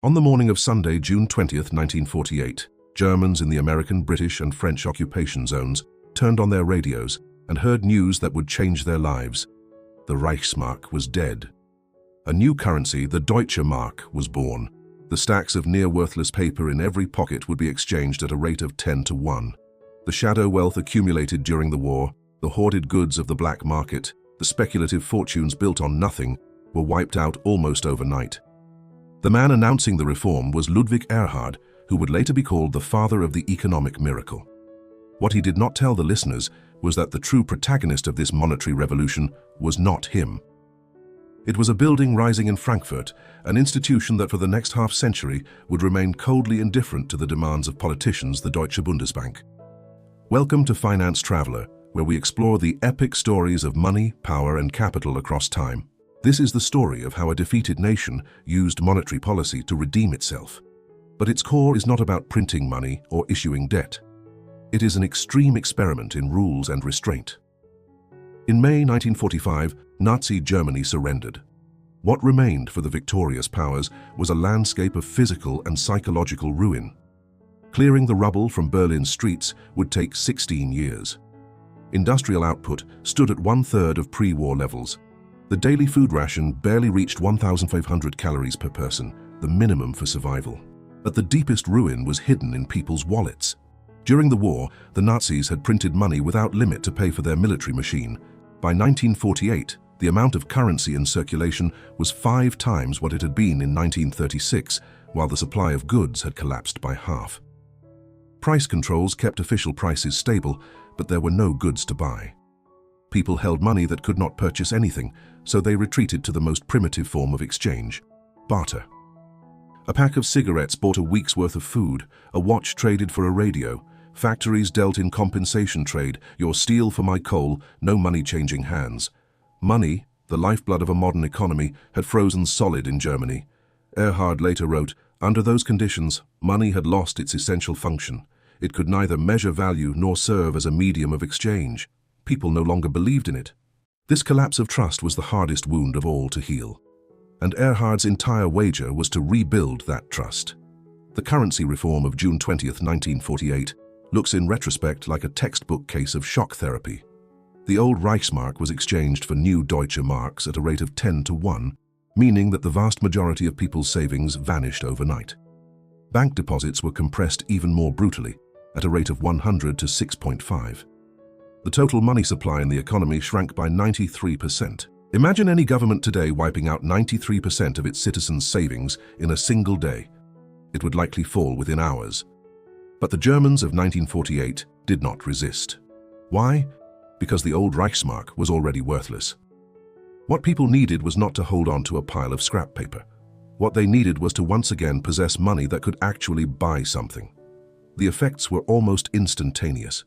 On the morning of Sunday, June 20th, 1948, Germans in the American, British, and French occupation zones turned on their radios and heard news that would change their lives. The Reichsmark was dead. A new currency, the Deutsche Mark, was born. The stacks of near-worthless paper in every pocket would be exchanged at a rate of 10 to 1. The shadow wealth accumulated during the war, the hoarded goods of the black market, the speculative fortunes built on nothing, were wiped out almost overnight. The man announcing the reform was Ludwig Erhard, who would later be called the father of the economic miracle. What he did not tell the listeners was that the true protagonist of this monetary revolution was not him. It was a building rising in Frankfurt, an institution that for the next half-century would remain coldly indifferent to the demands of politicians, the Deutsche Bundesbank. Welcome to Finance Traveler, where we explore the epic stories of money, power, and capital across time. This is the story of how a defeated nation used monetary policy to redeem itself. But its core is not about printing money or issuing debt. It is an extreme experiment in rules and restraint. In May 1945, Nazi Germany surrendered. What remained for the victorious powers was a landscape of physical and psychological ruin. Clearing the rubble from Berlin's streets would take 16 years. Industrial output stood at one-third of pre-war levels. The daily food ration barely reached 1,500 calories per person, the minimum for survival. But the deepest ruin was hidden in people's wallets. During the war, the Nazis had printed money without limit to pay for their military machine. By 1948, the amount of currency in circulation was 5 times what it had been in 1936, while the supply of goods had collapsed by half. Price controls kept official prices stable, but there were no goods to buy. People held money that could not purchase anything, so they retreated to the most primitive form of exchange: barter. A pack of cigarettes bought a week's worth of food, a watch traded for a radio, factories dealt in compensation trade, your steel for my coal, no money changing hands. Money, the lifeblood of a modern economy, had frozen solid in Germany. Erhard later wrote, "Under those conditions, money had lost its essential function. It could neither measure value nor serve as a medium of exchange. People no longer believed in it." This collapse of trust was the hardest wound of all to heal. And Erhard's entire wager was to rebuild that trust. The currency reform of June 20th, 1948, looks in retrospect like a textbook case of shock therapy. The old Reichsmark was exchanged for new Deutsche Marks at a rate of 10 to 1, meaning that the vast majority of people's savings vanished overnight. Bank deposits were compressed even more brutally, at a rate of 100 to 6.5. The total money supply in the economy shrank by 93%. Imagine any government today wiping out 93% of its citizens' savings in a single day. It would likely fall within hours. But the Germans of 1948 did not resist. Why? Because the old Reichsmark was already worthless. What people needed was not to hold on to a pile of scrap paper. What they needed was to once again possess money that could actually buy something. The effects were almost instantaneous.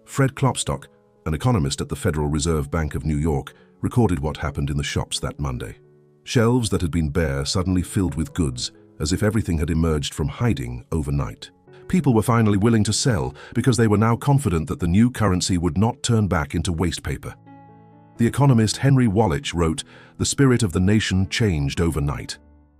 Fred Klopstock, an economist at the Federal Reserve Bank of New York, recorded what happened in the shops that Monday. Shelves that had been bare suddenly filled with goods, as if everything had emerged from hiding overnight. People were finally willing to sell because they were now confident that the new currency would not turn back into waste paper. The economist Henry Wallich wrote, "The spirit of the nation changed overnight.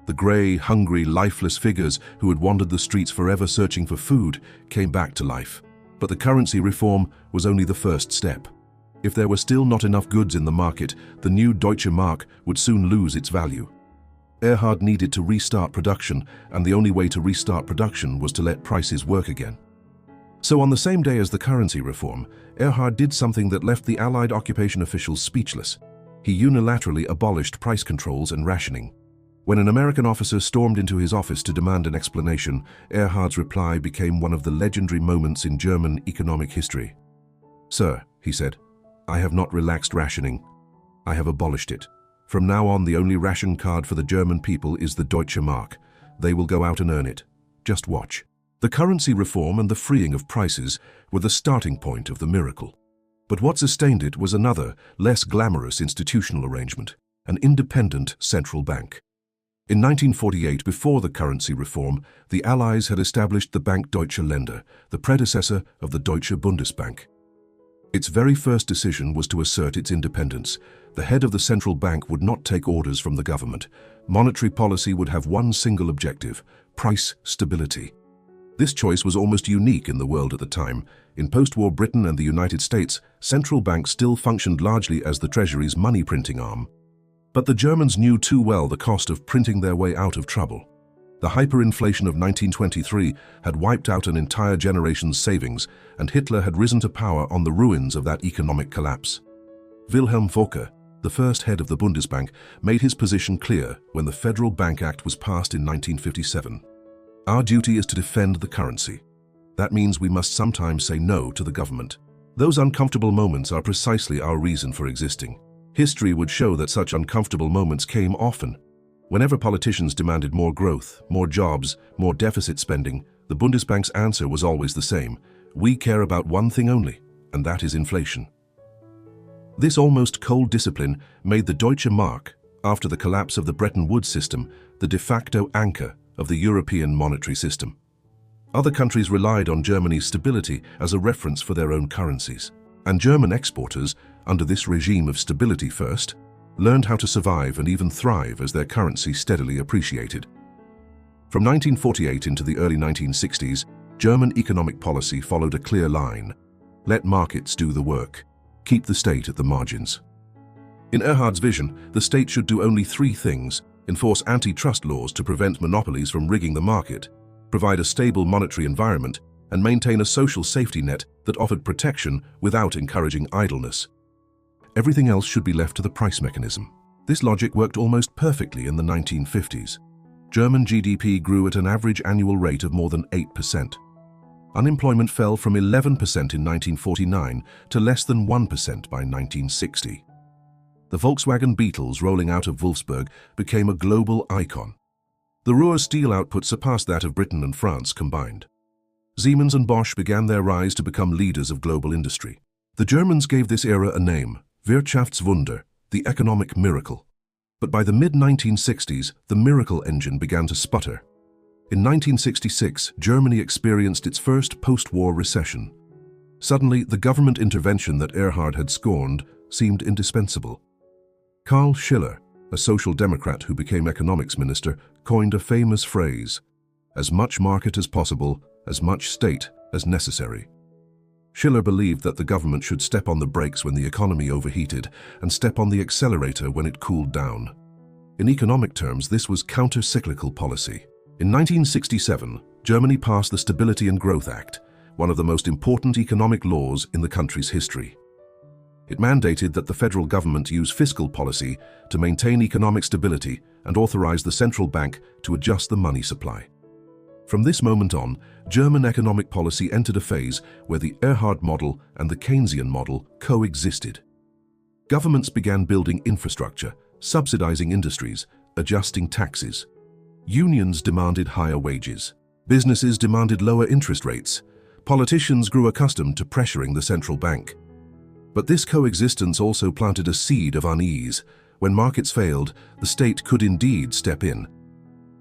The grey, hungry, lifeless figures who had wandered the streets forever searching for food came back to life. But the currency reform was only the first step. If there were still not enough goods in the market, the new Deutsche Mark would soon lose its value." Erhard needed to restart production, and the only way to restart production was to let prices work again. So on the same day as the currency reform, Erhard did something that left the Allied occupation officials speechless. He unilaterally abolished price controls and rationing. When an American officer stormed into his office to demand an explanation, Erhard's reply became one of the legendary moments in German economic history. "Sir," he said, "I have not relaxed rationing. I have abolished it. From now on, the only ration card for the German people is the Deutsche Mark. They will go out and earn it. Just watch." The currency reform and the freeing of prices were the starting point of the miracle. But what sustained it was another, less glamorous institutional arrangement: an independent central bank. In 1948, before the currency reform, the Allies had established the Bank Deutsche Länder, the predecessor of the Deutsche Bundesbank. Its very first decision was to assert its independence. The head of the central bank would not take orders from the government. Monetary policy would have one single objective: price stability. This choice was almost unique in the world at the time. In post-war Britain and the United States, central banks still functioned largely as the Treasury's money-printing arm. But the Germans knew too well the cost of printing their way out of trouble. The hyperinflation of 1923 had wiped out an entire generation's savings, and Hitler had risen to power on the ruins of that economic collapse. Wilhelm Volcker, the first head of the Bundesbank, made his position clear when the Federal Bank Act was passed in 1957. Our duty is to defend the currency. That means we must sometimes say no to the government. Those uncomfortable moments are precisely our reason for existing. History would show that such uncomfortable moments came often. Whenever politicians demanded more growth, more jobs, more deficit spending, the Bundesbank's answer was always the same. We care about one thing only, and that is inflation. This almost cold discipline made the Deutsche Mark, after the collapse of the Bretton Woods system, the de facto anchor of the European monetary system. Other countries relied on Germany's stability as a reference for their own currencies, and German exporters, under this regime of stability first, learned how to survive and even thrive as their currency steadily appreciated. From 1948 into the early 1960s, German economic policy followed a clear line: let markets do the work, keep the state at the margins. In Erhard's vision, the state should do only three things: enforce antitrust laws to prevent monopolies from rigging the market, provide a stable monetary environment, and maintain a social safety net that offered protection without encouraging idleness. Everything else should be left to the price mechanism. This logic worked almost perfectly in the 1950s. German GDP grew at an average annual rate of more than 8%. Unemployment fell from 11% in 1949 to less than 1% by 1960. The Volkswagen Beetles rolling out of Wolfsburg became a global icon. The Ruhr steel output surpassed that of Britain and France combined. Siemens and Bosch began their rise to become leaders of global industry. The Germans gave this era a name: Wirtschaftswunder, the economic miracle. But by the mid-1960s, the miracle engine began to sputter. In 1966, Germany experienced its first post-war recession. Suddenly, the government intervention that Erhard had scorned seemed indispensable. Karl Schiller, a social democrat who became economics minister, coined a famous phrase: as much market as possible, as much state as necessary. Schiller believed that the government should step on the brakes when the economy overheated and step on the accelerator when it cooled down. In economic terms, this was counter-cyclical policy. In 1967, Germany passed the Stability and Growth Act, one of the most important economic laws in the country's history. It mandated that the federal government use fiscal policy to maintain economic stability and authorize the central bank to adjust the money supply. From this moment on, German economic policy entered a phase where the Erhard model and the Keynesian model coexisted. Governments began building infrastructure, subsidizing industries, adjusting taxes. Unions demanded higher wages. Businesses demanded lower interest rates. Politicians grew accustomed to pressuring the central bank. But this coexistence also planted a seed of unease. When markets failed, the state could indeed step in.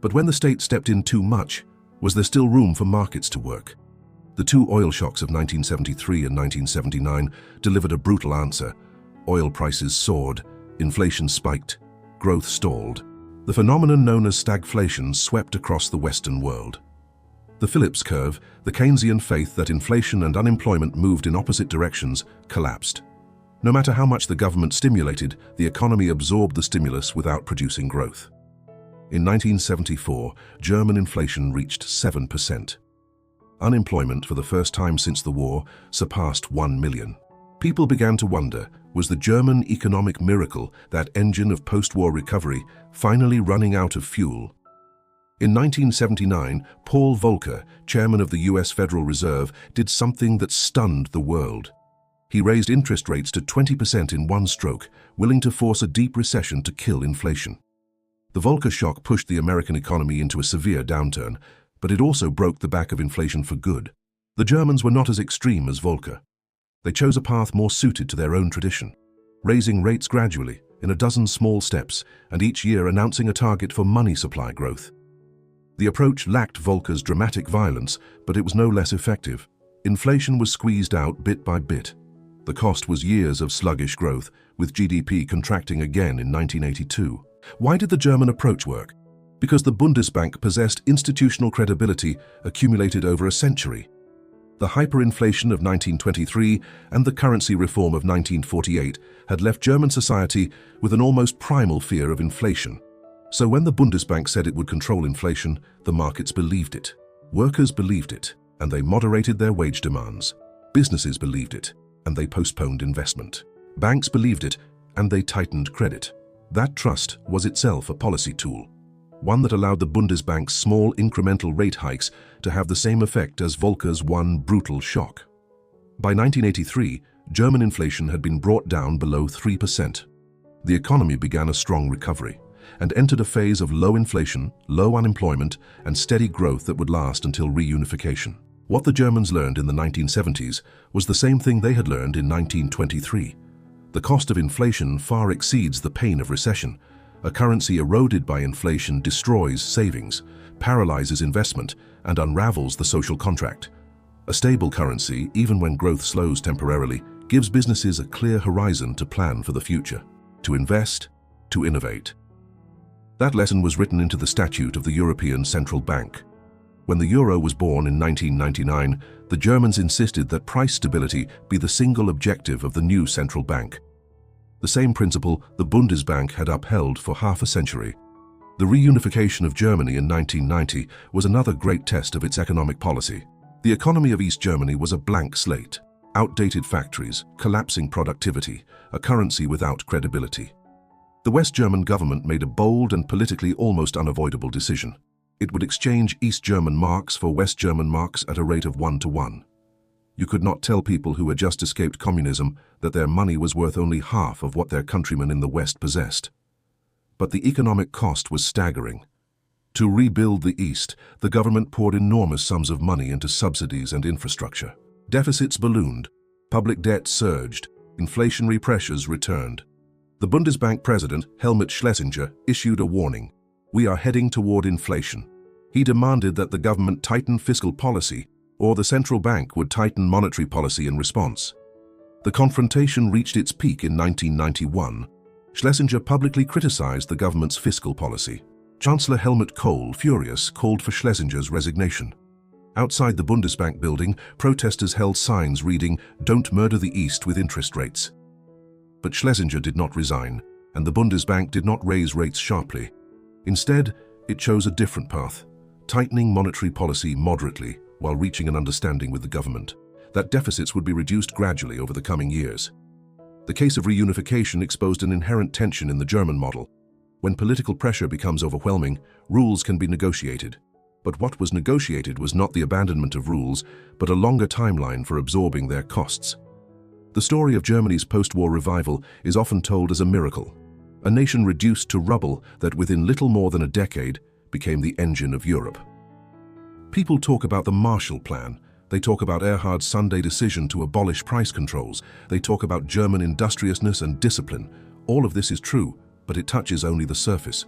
But when the state stepped in too much, was there still room for markets to work? The two oil shocks of 1973 and 1979 delivered a brutal answer. Oil prices soared, inflation spiked, growth stalled. The phenomenon known as stagflation swept across the Western world. The Phillips curve, the Keynesian faith that inflation and unemployment moved in opposite directions, collapsed. No matter how much the government stimulated, the economy absorbed the stimulus without producing growth. In 1974, German inflation reached 7%. Unemployment, for the first time since the war, surpassed 1 million. People began to wonder, was the German economic miracle, that engine of post-war recovery, finally running out of fuel? In 1979, Paul Volcker, chairman of the US Federal Reserve, did something that stunned the world. He raised interest rates to 20% in one stroke, willing to force a deep recession to kill inflation. The Volcker shock pushed the American economy into a severe downturn, but it also broke the back of inflation for good. The Germans were not as extreme as Volcker. They chose a path more suited to their own tradition, raising rates gradually, in a dozen small steps, and each year announcing a target for money supply growth. The approach lacked Volcker's dramatic violence, but it was no less effective. Inflation was squeezed out bit by bit. The cost was years of sluggish growth, with GDP contracting again in 1982. Why did the German approach work? Because the Bundesbank possessed institutional credibility accumulated over a century. The hyperinflation of 1923 and the currency reform of 1948 had left German society with an almost primal fear of inflation. So when the Bundesbank said it would control inflation, the markets believed it. Workers believed it, and they moderated their wage demands. Businesses believed it, and they postponed investment. Banks believed it, and they tightened credit. That trust was itself a policy tool, one that allowed the Bundesbank's small incremental rate hikes to have the same effect as Volcker's one brutal shock. By 1983, German inflation had been brought down below 3%. The economy began a strong recovery and entered a phase of low inflation, low unemployment, and steady growth that would last until reunification. What the Germans learned in the 1970s was the same thing they had learned in 1923. The cost of inflation far exceeds the pain of recession. A currency eroded by inflation destroys savings, paralyzes investment, and unravels the social contract. A stable currency, even when growth slows temporarily, gives businesses a clear horizon to plan for the future, to invest, to innovate. That lesson was written into the statute of the European Central Bank. When the euro was born in 1999, the Germans insisted that price stability be the single objective of the new central bank. The same principle the Bundesbank had upheld for half a century. The reunification of Germany in 1990 was another great test of its economic policy. The economy of East Germany was a blank slate, outdated factories, collapsing productivity, a currency without credibility. The West German government made a bold and politically almost unavoidable decision. It would exchange East German marks for West German marks at a rate of 1-to-1. You could not tell people who had just escaped communism that their money was worth only half of what their countrymen in the West possessed. But the economic cost was staggering. To rebuild the East, the government poured enormous sums of money into subsidies and infrastructure. Deficits ballooned, public debt surged, inflationary pressures returned. The Bundesbank president, Helmut Schlesinger, issued a warning. We are heading toward inflation. He demanded that the government tighten fiscal policy, or the central bank would tighten monetary policy in response. The confrontation reached its peak in 1991. Schlesinger publicly criticized the government's fiscal policy. Chancellor Helmut Kohl, furious, called for Schlesinger's resignation. Outside the Bundesbank building, protesters held signs reading, "Don't murder the East with interest rates." But Schlesinger did not resign, and the Bundesbank did not raise rates sharply. Instead, it chose a different path, tightening monetary policy moderately while reaching an understanding with the government that deficits would be reduced gradually over the coming years. The case of reunification exposed an inherent tension in the German model. When political pressure becomes overwhelming, rules can be negotiated. But what was negotiated was not the abandonment of rules, but a longer timeline for absorbing their costs. The story of Germany's post-war revival is often told as a miracle, a nation reduced to rubble that within little more than a decade became the engine of Europe. People talk about the Marshall Plan. They talk about Erhard's Sunday decision to abolish price controls. They talk about German industriousness and discipline. All of this is true, but it touches only the surface.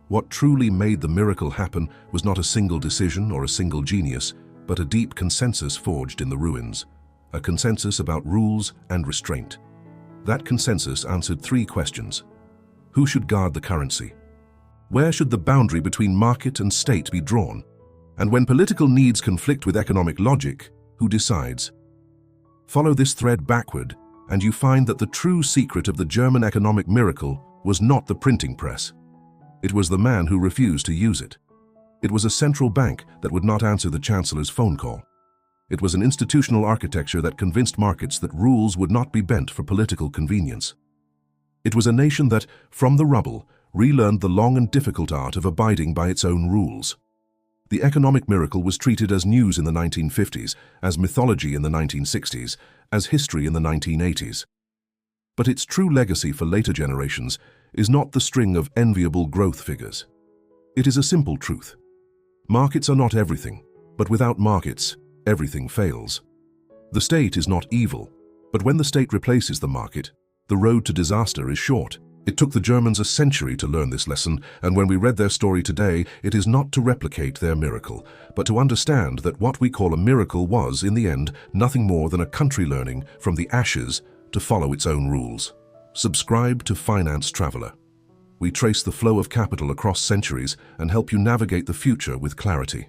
What truly made the miracle happen was not a single decision or a single genius, but a deep consensus forged in the ruins. A consensus about rules and restraint. That consensus answered three questions. Who should guard the currency? Where should the boundary between market and state be drawn? And when political needs conflict with economic logic, who decides? Follow this thread backward, and you find that the true secret of the German economic miracle was not the printing press. It was the man who refused to use it. It was a central bank that would not answer the chancellor's phone call. It was an institutional architecture that convinced markets that rules would not be bent for political convenience. It was a nation that, from the rubble, relearned the long and difficult art of abiding by its own rules. The economic miracle was treated as news in the 1950s, as mythology in the 1960s, as history in the 1980s. But its true legacy for later generations is not the string of enviable growth figures. It is a simple truth. Markets are not everything, but without markets, everything fails. The state is not evil, but when the state replaces the market, the road to disaster is short. It took the Germans a century to learn this lesson, and when we read their story today, it is not to replicate their miracle, but to understand that what we call a miracle was, in the end, nothing more than a country learning from the ashes to follow its own rules. Subscribe to Finance Traveler. We trace the flow of capital across centuries and help you navigate the future with clarity.